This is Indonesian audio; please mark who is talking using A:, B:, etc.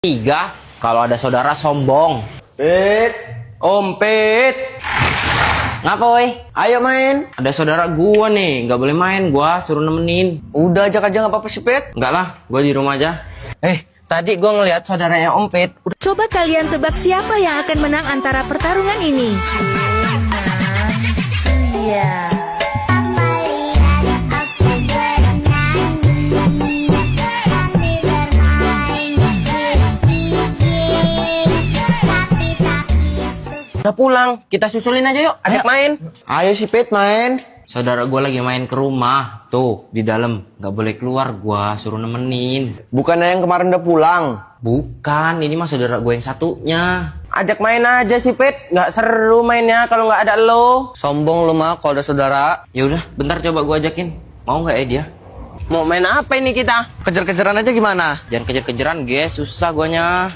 A: Tiga, kalau ada saudara sombong.
B: Pit,
A: Om Pit. Ngapa woi?
B: ayo main.
A: Ada saudara gua nih, nggak boleh main, gua suruh nemenin.
B: Udah ajak aja nggak apa-apa sih, Pit.
A: Enggak lah, gua di rumah aja. Tadi gua ngeliat saudaranya Om Pit.
C: Coba kalian tebak siapa yang akan menang antara pertarungan ini.
A: Udah pulang, kita susulin aja yuk, ajak main.
B: Ayo si Pit main.
A: Saudara gua lagi main ke rumah, tuh di dalam, nggak boleh keluar, gua suruh nemenin.
B: Bukannya yang kemarin udah pulang.
A: Bukan, ini mah saudara gua yang satunya.
D: Ajak main aja sih, Pit. Nggak seru mainnya kalau nggak ada lo. Sombong lo mah kalau ada saudara.
A: Ya udah, bentar coba gua ajakin. Mau nggak ya dia?
D: Mau main apa ini kita? Kejar-kejaran aja gimana?
A: Jangan kejar-kejaran, guys, susah guanya.